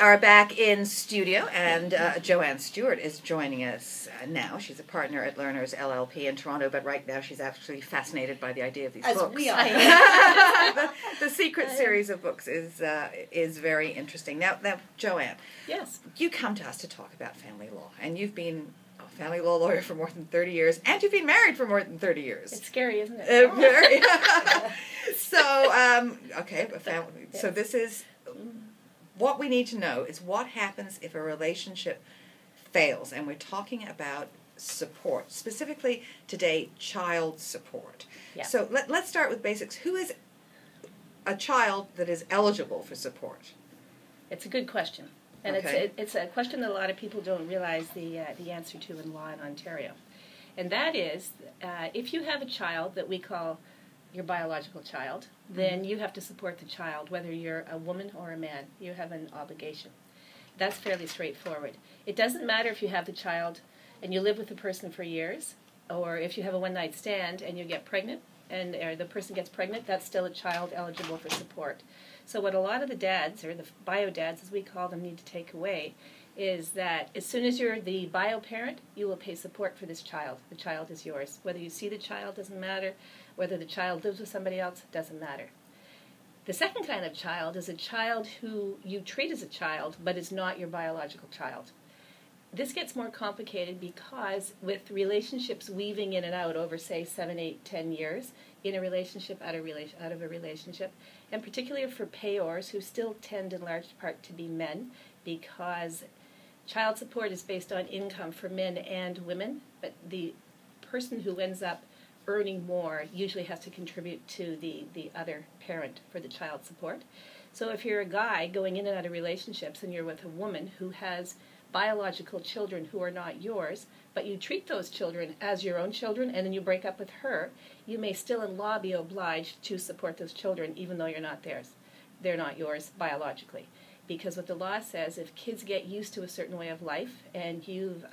are back in studio, and Joanne Stewart is joining us now. She's a partner at Learners LLP in Toronto, but right now she's actually fascinated by the idea of these books. We are. The Secret series of books is very interesting. Now, Joanne, yes, you come to us to talk about family law, and you've been a family law lawyer for more than 30 years, and you've been married for more than 30 years. It's scary, isn't it? Very. So, okay, Yes. So this is... What we need to know is what happens if a relationship fails, and we're talking about support, specifically today, child support. Yeah. So let's start with basics. Who is a child that is eligible for support? It's a good question, and Okay. it's a question that a lot of people don't realize the answer to in law in Ontario, and that is if you have a child that we call your biological child, then you have to support the child, whether you're a woman or a man. You have an obligation. That's fairly straightforward. It doesn't matter if you have the child and you live with the person for years, or if you have a one-night stand and you get pregnant, or the person gets pregnant, that's still a child eligible for support. So what a lot of the dads, or the bio dads as we call them, need to take away is that as soon as you're the bio parent, you will pay support for this child. The child is yours. Whether you see the child doesn't matter. Whether the child lives with somebody else doesn't matter. The second kind of child is a child who you treat as a child but is not your biological child. This gets more complicated because with relationships weaving in and out over, say, 7, 8, 10 years, in a relationship, out of a relationship, and particularly for payors who still tend in large part to be men, because child support is based on income for men and women, but the person who ends up earning more usually has to contribute to the other parent for the child support. So if you're a guy going in and out of relationships and you're with a woman who has biological children who are not yours, but you treat those children as your own children and then you break up with her, you may still in law be obliged to support those children even though you're not theirs. They're not yours biologically. Because what the law says, if kids get used to a certain way of life and you've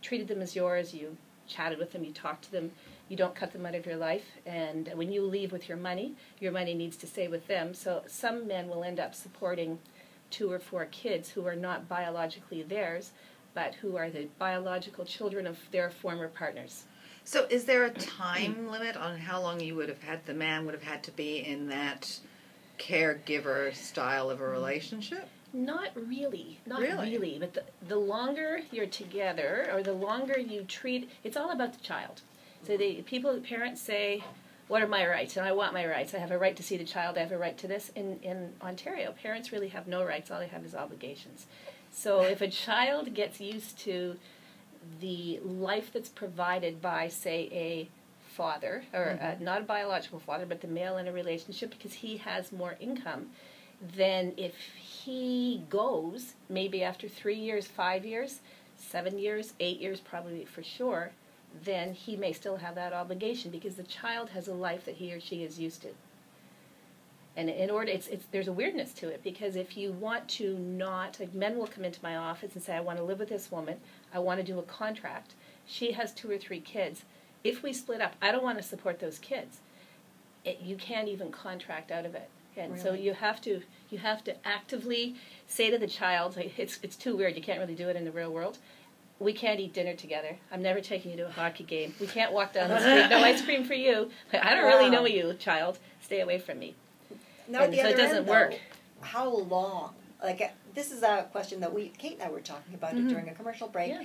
treated them as yours, you chatted with them, you talked to them, you don't cut them out of your life, and when you leave with your money needs to stay with them. So some men will end up supporting 2 or 4 kids who are not biologically theirs, but who are the biological children of their former partners. So is there a time limit on how long the man would have had to be in that caregiver style of a relationship? Not really, but the longer you're together, or the longer you treat, it's all about the child. So the parents say, what are my rights? And I want my rights. I have a right to see the child. I have a right to this. In Ontario, parents really have no rights. All they have is obligations. So if a child gets used to the life that's provided by, say, a father, or not a biological father, but the male in a relationship, because he has more income, then if he goes, maybe after 3 years, 5 years, 7 years, 8 years probably for sure, then he may still have that obligation because the child has a life that he or she is used to. And in order, there's a weirdness to it, because if you want to not, like, men will come into my office and say, I want to live with this woman, I want to do a contract. She has 2 or 3 kids. If we split up, I don't want to support those kids. You can't even contract out of it. And really? So you have to actively say to the child, like, it's too weird, you can't really do it in the real world. We can't eat dinner together. I'm never taking you to a hockey game. We can't walk down the street. No ice cream for you. I don't really know you, child. Stay away from me. Now, at the other it doesn't end, work. Though, how long? Like, this is a question that Kate and I were talking about it during a commercial break. Yeah.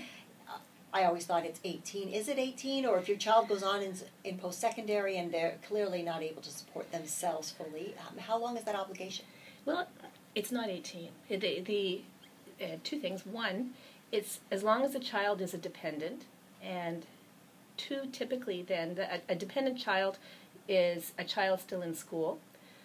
I always thought it's 18. Is it 18? Or if your child goes on in post-secondary and they're clearly not able to support themselves fully, how long is that obligation? Well, it's not 18. The 2 things. 1, it's as long as the child is a dependent, and 2, typically then, a dependent child is a child still in school.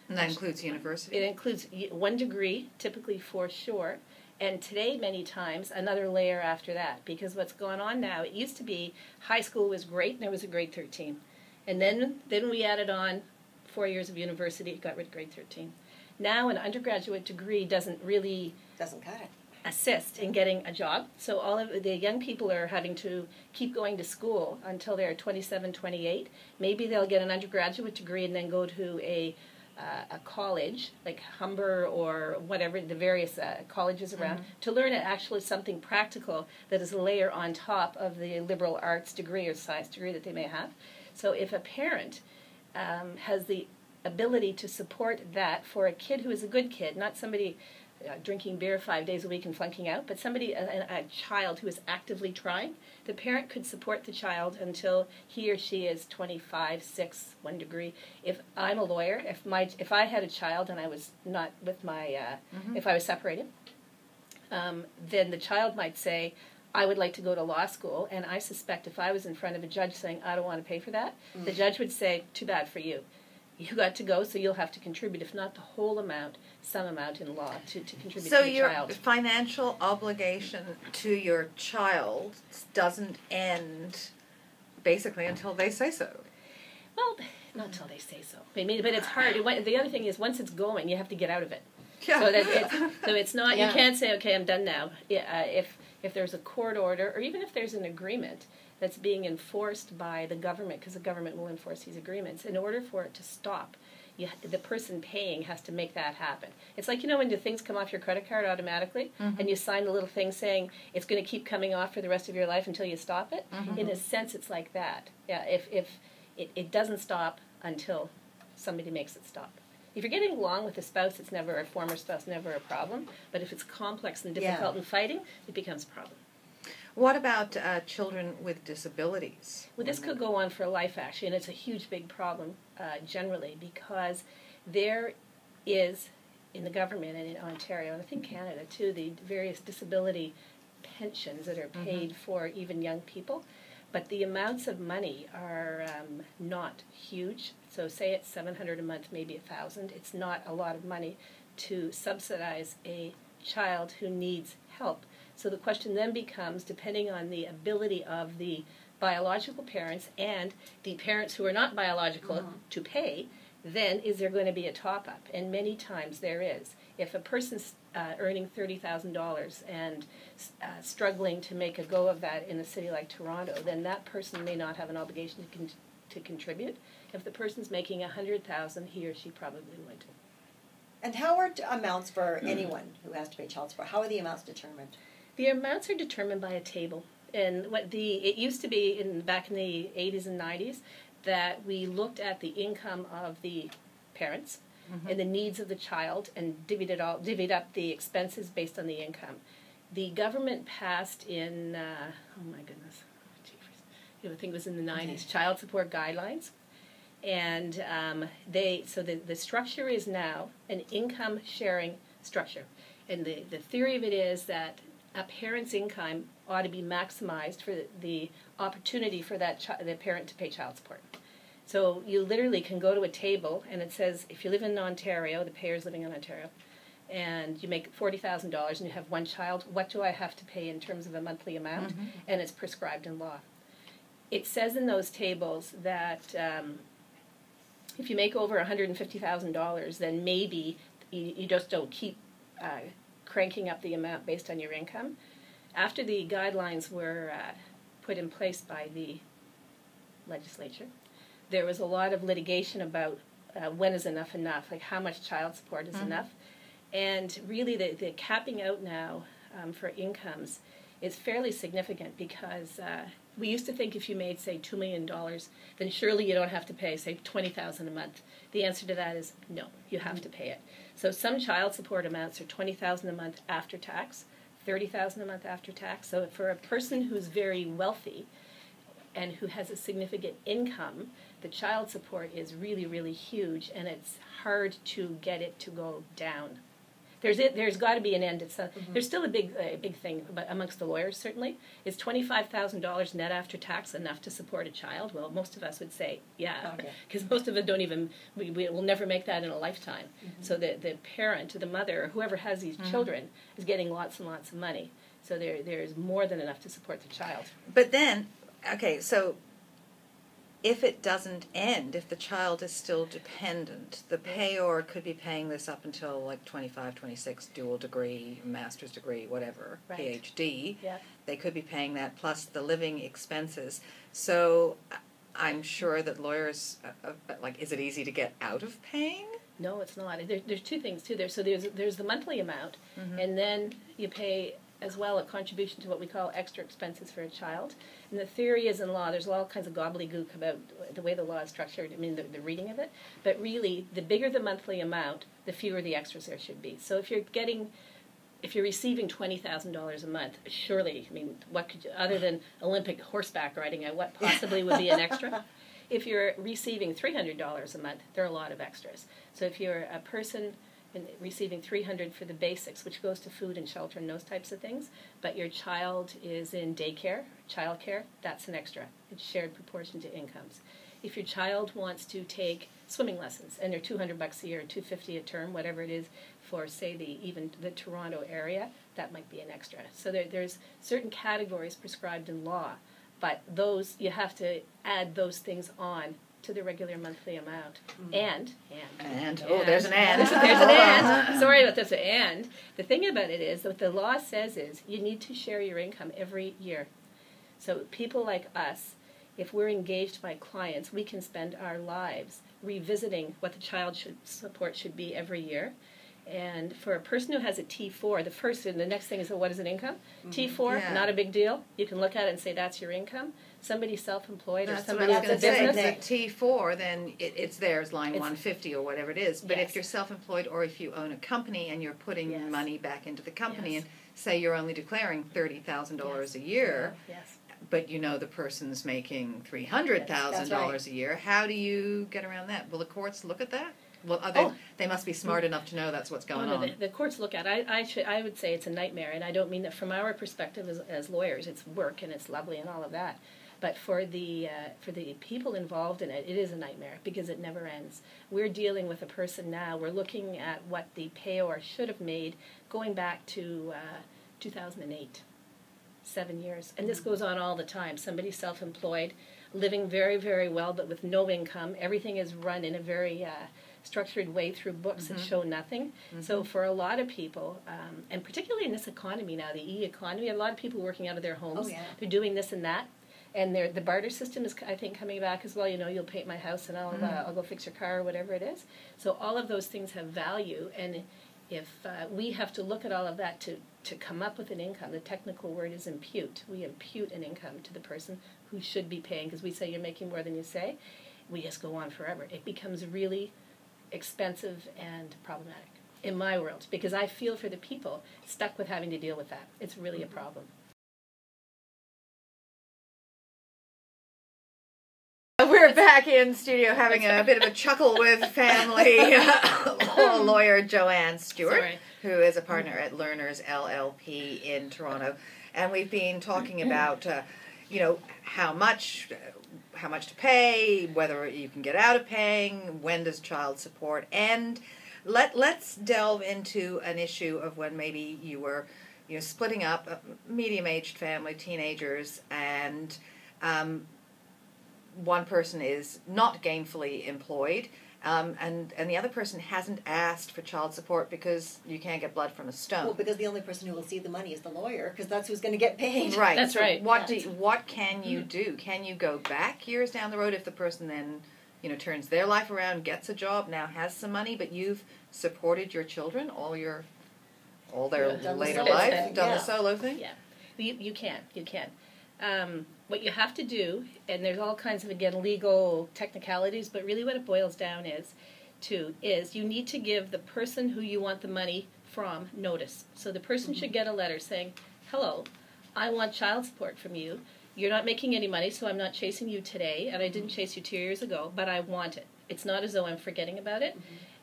And that includes university? It includes 1 degree, typically for sure, and today many times another layer after that, because what's going on now, it used to be high school was great and there was a grade 13. And then we added on 4 years of university, got rid of grade 13. Now an undergraduate degree doesn't cut it. Assist in getting a job. So all of the young people are having to keep going to school until they're 27, 28. Maybe they'll get an undergraduate degree and then go to a a college, like Humber or whatever, the various colleges around, to learn actually something practical that is a layer on top of the liberal arts degree or science degree that they may have. So if a parent has the ability to support that for a kid who is a good kid, not somebody drinking beer 5 days a week and flunking out, but somebody, a child who is actively trying, the parent could support the child until he or she is 25, 6, 1 degree. If I'm a lawyer, if I had a child and I was not with my, if I was separated, then the child might say, I would like to go to law school, and I suspect if I was in front of a judge saying, I don't want to pay for that, the judge would say, too bad for you. You got to go, so you'll have to contribute, if not the whole amount, some amount in law to contribute to the child. So your financial obligation to your child doesn't end basically until they say so. Well, not until they say so. I mean, but it's hard. The other thing is, once it's going, you have to get out of it. Yeah. So it's not. You can't say, okay, I'm done now. If there's a court order, or even if there's an agreement that's being enforced by the government, because the government will enforce these agreements, in order for it to stop, the person paying has to make that happen. It's like, when the things come off your credit card automatically, and you sign the little thing saying it's going to keep coming off for the rest of your life until you stop it. In a sense, it's like that. Yeah, if it doesn't stop until somebody makes it stop. If you're getting along with a spouse, it's never a former spouse, never a problem. But if it's complex and difficult and fighting, it becomes a problem. What about children with disabilities? Well, this could go on for life, actually, and it's a huge, big problem generally, because there is, in the government and in Ontario, and I think Canada too, the various disability pensions that are paid for even young people, but the amounts of money are not huge. So say it's $700 a month, maybe $1,000. It's not a lot of money to subsidize a child who needs help. So the question then becomes, depending on the ability of the biological parents and the parents who are not biological to pay, then is there going to be a top-up? And many times there is. If a person's earning $30,000 and struggling to make a go of that in a city like Toronto, then that person may not have an obligation to contribute. If the person's making $100,000, he or she probably would. And how are amounts for anyone who has to pay child support? How are the amounts determined? The amounts are determined by a table. And it used to be back in the 80s and 90s that we looked at the income of the parents and the needs of the child and divvied up the expenses based on the income. The government passed in, oh my goodness, I think it was in the 90s, child support guidelines. And the structure is now an income sharing structure. And the theory of it is that a parent's income ought to be maximized for the opportunity for the parent to pay child support. So you literally can go to a table and it says, if you live in Ontario, the payer's living in Ontario, and you make $40,000 and you have one child, what do I have to pay in terms of a monthly amount? And it's prescribed in law. It says in those tables that if you make over $150,000, then maybe you just don't keep cranking up the amount based on your income. After the guidelines were put in place by the legislature, there was a lot of litigation about when is enough, like how much child support is enough. And really the capping out now for incomes is fairly significant, because we used to think if you made, say, $2 million, then surely you don't have to pay, say, $20,000 a month. The answer to that is no, you have to pay it. So some child support amounts are $20,000 a month after tax, $30,000 a month after tax. So for a person who's very wealthy and who has a significant income, the child support is really, really huge, and it's hard to get it to go down. There's got to be an end. There's still a big thing amongst the lawyers, certainly. Is $25,000 net after tax enough to support a child? Well, most of us would say, yeah, because most of us don't even, we will never make that in a lifetime. So the parent, the mother, or whoever has these children is getting lots and lots of money. So there's more than enough to support the child. But then, okay, so if it doesn't end, if the child is still dependent, the payor could be paying this up until like 25, 26, dual degree, master's degree, whatever, PhD. Yeah. They could be paying that plus the living expenses. So I'm sure that lawyers, is it easy to get out of paying? No, it's not. There's two things too. So there's the monthly amount, and then you pay as well a contribution to what we call extra expenses for a child. And the theory is in law, there's all kinds of gobbledygook about the way the law is structured, I mean the reading of it, but really the bigger the monthly amount, the fewer the extras there should be. So if you're receiving $20,000 a month, surely, I mean, what could you, other than Olympic horseback riding, what possibly would be an extra? If you're receiving $300 a month, there are a lot of extras. So if you're a person receiving $300 for the basics, which goes to food and shelter and those types of things, but your child is in daycare, childcare, that's an extra. It's shared proportion to incomes. If your child wants to take swimming lessons and they're $200 a year, $250 a term, whatever it is for, say, even the Toronto area, that might be an extra. So there's certain categories prescribed in law, but those you have to add those things on to the regular monthly amount. And there's an and. There's an and. Sorry about this, and. The thing about it is, what the law says is, you need to share your income every year. So people like us, if we're engaged by clients, we can spend our lives revisiting what the child support should be every year. And for a person who has a T4, the first and the next thing is, what is an income? T4, not a big deal. You can look at it and say that's your income. Somebody self-employed or somebody has a business. If it's a T4, then it's theirs, line 150 or whatever it is. But if you're self-employed or if you own a company and you're putting money back into the company and say you're only declaring $30,000 a year, but you know the person's making $300,000 a year, how do you get around that? Will the courts look at that? Well, they must be smart enough to know that's what's going on. The courts look at it. I would say it's a nightmare, and I don't mean that from our perspective as lawyers. It's work and it's lovely and all of that. But for the people involved in it, it is a nightmare because it never ends. We're dealing with a person now. We're looking at what the payor should have made going back to 2008, 7 years. And this goes on all the time. Somebody's self-employed, living very, very well, but with no income. Everything is run in a very structured way through books that show nothing. So for a lot of people, and particularly in this economy now, the e-economy, a lot of people working out of their homes. They're doing this and that. And the barter system is, I think, coming back as well. You know, you'll paint my house and I'll go fix your car or whatever it is. So all of those things have value. And if we have to look at all of that to come up with an income, the technical word is impute. We impute an income to the person who should be paying, because we say you're making more than you say. We just go on forever. It becomes really expensive and problematic in my world, because I feel for the people stuck with having to deal with that. It's really a problem. We're back in studio having a bit of a chuckle with family law lawyer Joanne Stewart, who is a partner at Learners LLP in Toronto, and we've been talking about how much to pay, whether you can get out of paying, when does child support end. Let's delve into an issue of when maybe you were splitting up, a medium-aged family, teenagers, and one person is not gainfully employed, and the other person hasn't asked for child support because you can't get blood from a stone. Well, because the only person who will see the money is the lawyer, because that's who's going to get paid. Right. That's right. What can you do? Can you go back years down the road if the person then turns their life around, gets a job, now has some money, but you've supported your children all their later life, done the solo thing? Yeah, you can. What you have to do, and there's all kinds of, again, legal technicalities, but really what it boils down is you need to give the person who you want the money from notice. So the person should get a letter saying, hello, I want child support from you. You're not making any money, so I'm not chasing you today, and I didn't chase you 2 years ago, but I want it. It's not as though I'm forgetting about it.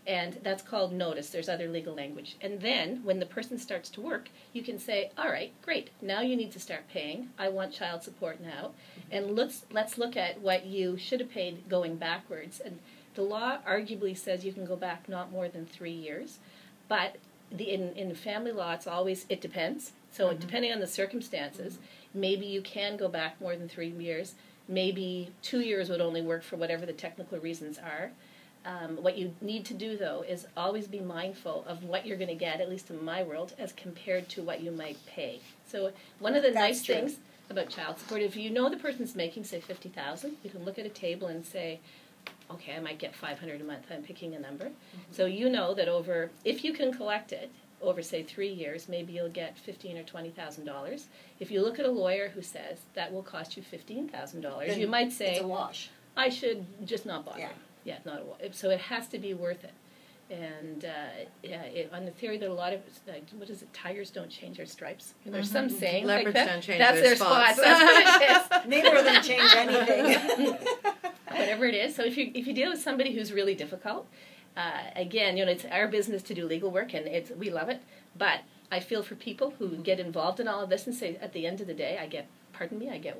And that's called notice. There's other legal language. And then, when the person starts to work, you can say, all right, great, now you need to start paying. I want child support now. And let's look at what you should have paid going backwards. And the law arguably says you can go back not more than 3 years. But in family law, it depends. So depending on the circumstances, maybe you can go back more than 3 years. Maybe 2 years would only work for whatever the technical reasons are. What you need to do, though, is always be mindful of what you're going to get, at least in my world, as compared to what you might pay. So one of the nice things about child support, if you know the person's making, say, $50,000, you can look at a table and say, okay, I might get $500 a month. I'm picking a number. So you know that over, if you can collect it over, say, 3 years, maybe you'll get $15,000 or $20,000. If you look at a lawyer who says that will cost you $15,000, you might say, it's a wash. I should just not bother. Yeah, not a wash. So it has to be worth it. And on the theory that a lot of, what is it, tigers don't change their stripes. There's some saying Leopards like that. don't change That's their spots. spots. That's what it is. Neither of them change anything. Whatever it is. So if you deal with somebody who's really difficult, again, it's our business to do legal work, and we love it. But I feel for people who get involved in all of this and say, at the end of the day, I get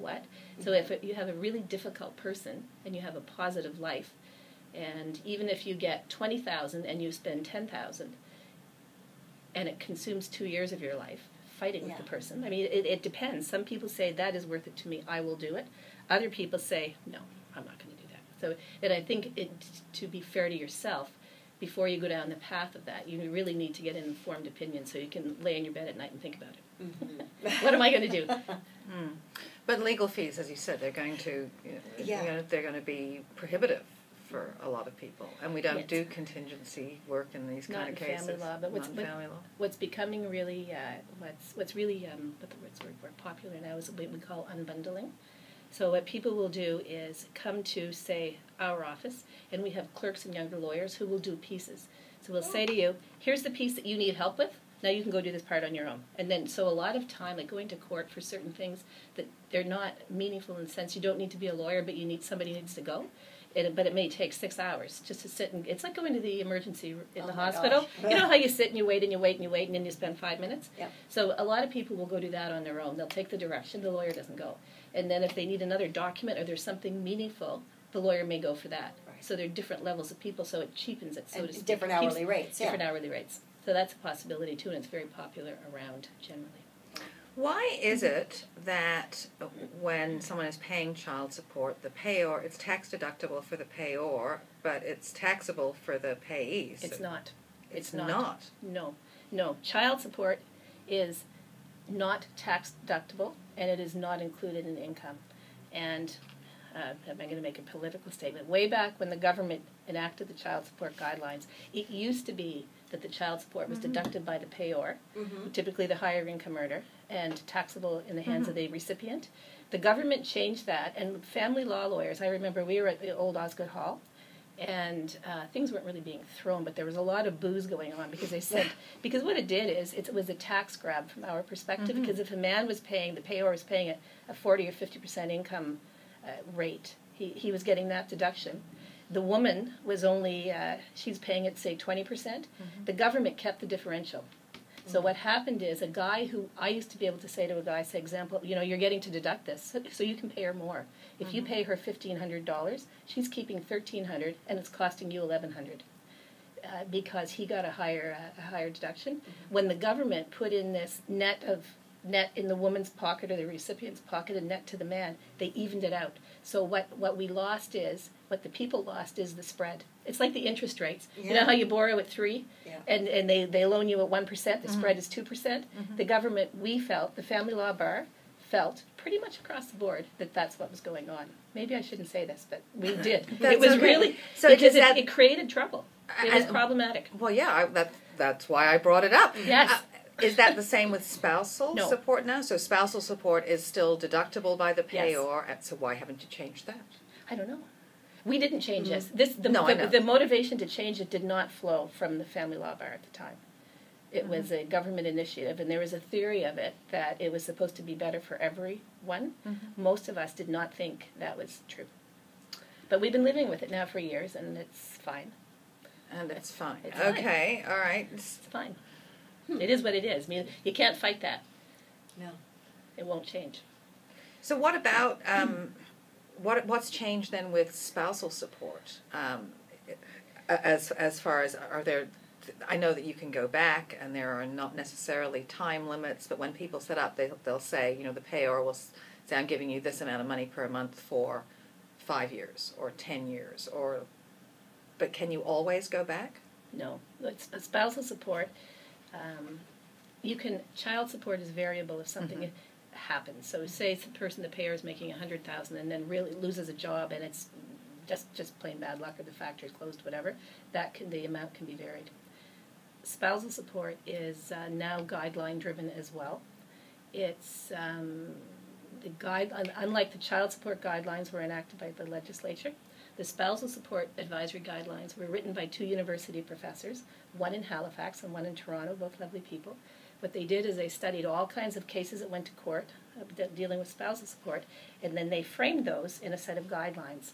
what? So if you have a really difficult person and you have a positive life, and even if you get $20,000 and you spend $10,000, and it consumes 2 years of your life fighting with the person. I mean, it depends. Some people say that is worth it to me. I will do it. Other people say no, I'm not going to do that. So, and I think to be fair to yourself, before you go down the path of that, you really need to get an informed opinion so you can lay in your bed at night and think about it. What am I going to do? But legal fees, as you said, they're going to they're going to be prohibitive for a lot of people, and we don't do contingency work in these kind of cases. Not in family law, but what's becoming really what's really what the word popular now is what we call unbundling. So what people will do is come to, say, our office, and we have clerks and younger lawyers who will do pieces. So we'll say to you, here's the piece that you need help with. Now you can go do this part on your own. And then, so a lot of time, like going to court for certain things that they're not meaningful in the sense you don't need to be a lawyer, but you need somebody who needs to go. But it may take 6 hours just to sit, and it's like going to the emergency in the hospital. You know how you sit and you wait and you wait and you wait, and then you spend 5 minutes? Yep. So a lot of people will go do that on their own. They'll take the direction, the lawyer doesn't go. And then if they need another document or there's something meaningful, the lawyer may go for that. Right. So there are different levels of people, so it cheapens it, so to speak. Different hourly rates, Different hourly rates. So that's a possibility, too, and it's very popular around generally. Why is it that when someone is paying child support, the payor, it's tax deductible for the payor, but it's taxable for the payees? It's not. It's not? No. Child support is not tax deductible, and it is not included in income. And am I going to make a political statement? Way back when the government enacted the child support guidelines, it used to be that the child support was deducted by the payor, typically the higher income earner, and taxable in the hands of the recipient. The government changed that, and family law lawyers, I remember we were at the old Osgood Hall, and things weren't really being thrown, but there was a lot of booze going on because they said, because what it did is it was a tax grab from our perspective, because if a man was paying, the payor was paying a 40 or 50% income rate, he was getting that deduction. The woman was only, she's paying it, say, 20%. The government kept the differential. So what happened is a guy who, I used to be able to say to a guy, say, example, you're getting to deduct this, so you can pay her more. If you pay her $1,500, she's keeping $1,300, and it's costing you $1,100 because he got a higher deduction. When the government put in this net in the woman's pocket or the recipient's pocket and net to the man, they evened it out. So what we lost is, what the people lost is the spread. It's like the interest rates. Yeah. You know how you borrow at 3%, and they loan you at 1%, the spread is 2%? The government, the family law bar, felt pretty much across the board that that's what was going on. Maybe I shouldn't say this, but we did. It was really, so because it created trouble. It was problematic. Well, yeah, that's why I brought it up. Yes. Is that the same with spousal No. support now? So spousal support is still deductible by the payor, so why haven't you changed that? I don't know. We didn't change this. The motivation to change it did not flow from the family law bar at the time. It was a government initiative, and there was a theory of it that it was supposed to be better for everyone. Most of us did not think that was true. But we've been living with it now for years, and it's fine. And it's fine. It's fine. Okay, all right. It's fine. It is what it is. I mean, you can't fight that. No. It won't change. So what about, what's changed then with spousal support? As far as, are there, I know that you can go back and there are not necessarily time limits, but when people set up, they'll say, the payor will say, I'm giving you this amount of money per month for 5 years or 10 years, but can you always go back? No. It's spousal support. Child support is variable if something happens. So say it's the person, the payor is making $100,000 and then really loses a job and it's just plain bad luck or the factory's closed, whatever, the amount can be varied. Spousal support is now guideline driven as well. It's unlike the child support guidelines were enacted by the legislature, the spousal support advisory guidelines were written by 2 university professors, one in Halifax and one in Toronto, both lovely people. What they did is they studied all kinds of cases that went to court dealing with spousal support, and then they framed those in a set of guidelines.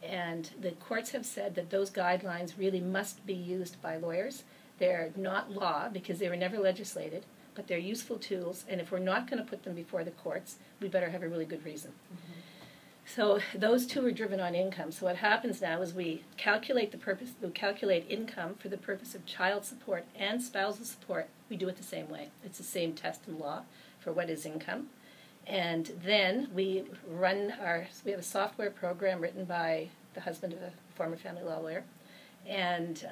And the courts have said that those guidelines really must be used by lawyers. They're not law because they were never legislated, but they're useful tools, and if we're not going to put them before the courts, we better have a really good reason. Mm-hmm. So those 2 are driven on income. So what happens now is we calculate income for the purpose of child support and spousal support. We do it the same way. It's the same test in law for what is income. And then we have a software program written by the husband of a former family law lawyer, and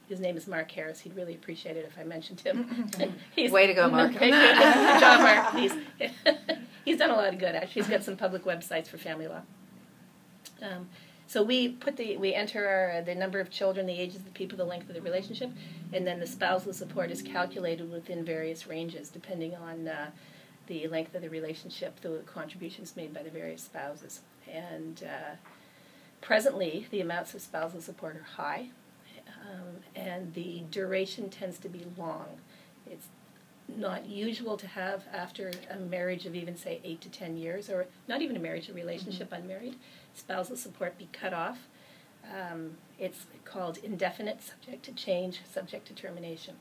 his name is Mark Harris. He'd really appreciate it if I mentioned him. Way to go, Mark. Good job, Mark. He's done a lot of good, actually. He's got some public websites for family law. So we enter the number of children, the ages of the people, the length of the relationship, and then the spousal support is calculated within various ranges depending on the length of the relationship, the contributions made by the various spouses. And presently, the amounts of spousal support are high, and the duration tends to be long. It's not usual to have, after a marriage of even, say, 8 to 10 years, or not even a marriage, a relationship, unmarried, spousal support be cut off. It's called indefinite, subject to change, subject to termination.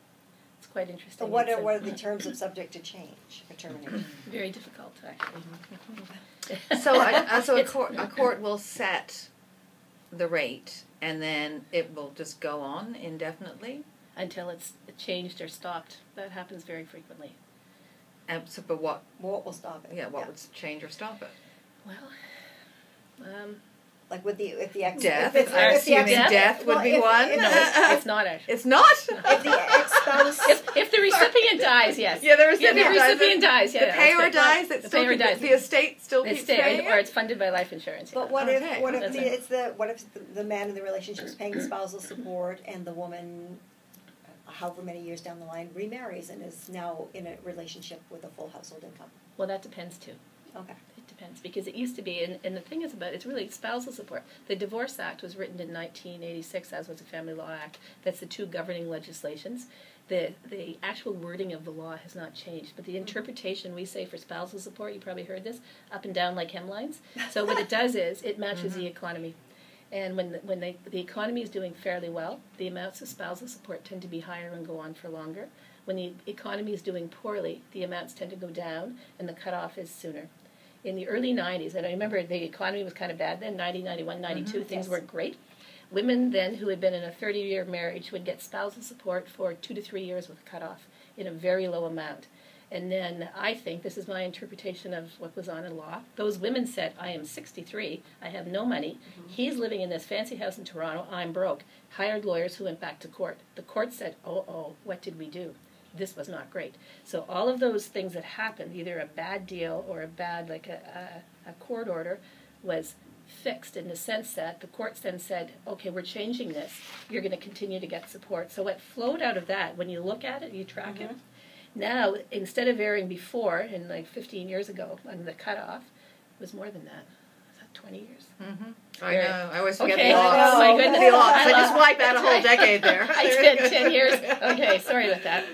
It's quite interesting. So what are the terms of subject to change or termination? Very difficult, actually. So a court will set the rate, and then it will just go on indefinitely? Until it's changed or stopped. That happens very frequently. But what? What will stop it? Yeah, what would change or stop it? Well, like with the ex death. Death would be one. No, it's not actually. It's not. If the ex-spouse, if the recipient dies, yes. Yeah, the recipient dies. Yeah, the payer dies. The payer dies. The estate still keeps paying, or it's funded by life insurance. But what if the man in the relationship is paying spousal support and the woman, however many years down the line, remarries and is now in a relationship with a full household income? Well, that depends too. Okay. It depends, because it used to be, and the thing is about it's really spousal support. The Divorce Act was written in 1986, as was the Family Law Act. That's the 2 governing legislations. The actual wording of the law has not changed, but the interpretation we say for spousal support, you probably heard this, up and down like hemlines. So what it does is it matches the economy. And when the economy is doing fairly well, the amounts of spousal support tend to be higher and go on for longer. When the economy is doing poorly, the amounts tend to go down, and the cutoff is sooner. In the early 90s, and I remember the economy was kind of bad then, 90, 91, 92, things weren't great. Women then who had been in a 30-year marriage would get spousal support for 2 to 3 years with a cutoff in a very low amount. And then I think, this is my interpretation of what was on in law, those women said, I am 63, I have no money, he's living in this fancy house in Toronto, I'm broke. Hired lawyers who went back to court. The court said, what did we do? This was not great. So all of those things that happened, either a bad deal or a bad, like a court order, was fixed in the sense that the courts then said, okay, we're changing this. You're going to continue to get support. So what flowed out of that, when you look at it, you track it, now, instead of airing before, in like 15 years ago, on the cutoff, it was more than that. Was that 20 years? I know. I always forget the odds. Oh, my goodness. The odds. I just wiped out a whole decade there. I did 10 years. Okay, sorry about that.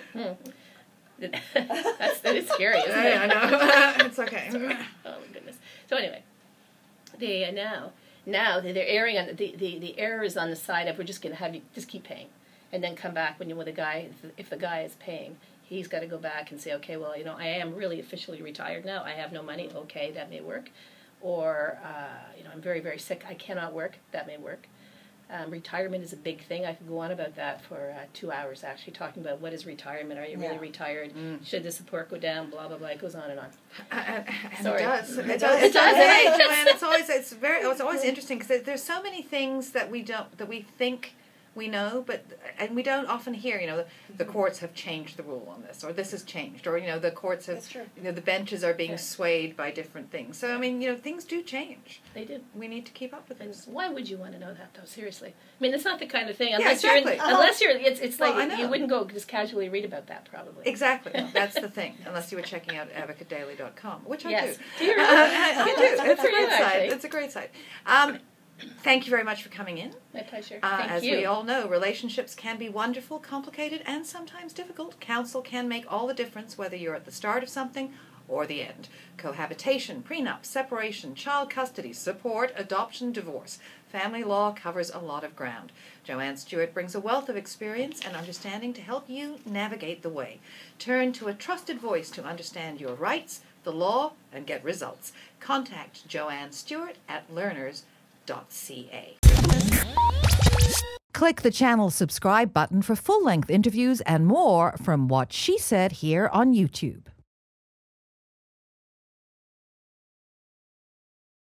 That is scary, isn't it? I know. It's okay. Sorry. Oh, my goodness. So anyway, now they're airing on the error is on the side of we're just going to have you just keep paying, and then come back when the guy, if the guy is paying, he's got to go back and say, okay, well, I am really officially retired now. I have no money. Okay, that may work. Or, I'm very, very sick. I cannot work. That may work. Retirement is a big thing. I could go on about that for 2 hours, actually, talking about what is retirement. Are you really retired? Should the support go down? Blah, blah, blah. It goes on and on. And Sorry. It does. It does. Hey, Joanne, it's always interesting because there's so many things that we think We know, and we don't often hear, the courts have changed the rule on this, or this has changed, or, the courts have, the benches are being swayed by different things. So, I mean, things do change. They do. We need to keep up with this. Why would you want to know that, though? Seriously. I mean, it's not the kind of thing, unless it's like, you wouldn't go just casually read about that, probably. Exactly. That's the thing, unless you were checking out advocatedaily.com, which I do. Do you really? I do. It's a great site. It's a great site. Thank you very much for coming in. My pleasure. As we all know, relationships can be wonderful, complicated, and sometimes difficult. Counsel can make all the difference, whether you're at the start of something or the end. Cohabitation, prenup, separation, child custody, support, adoption, divorce. Family law covers a lot of ground. Joanne Stewart brings a wealth of experience and understanding to help you navigate the way. Turn to a trusted voice to understand your rights, the law, and get results. Contact Joanne Stewart at learners.ca. Click the channel subscribe button for full-length interviews and more from What She Said here on YouTube.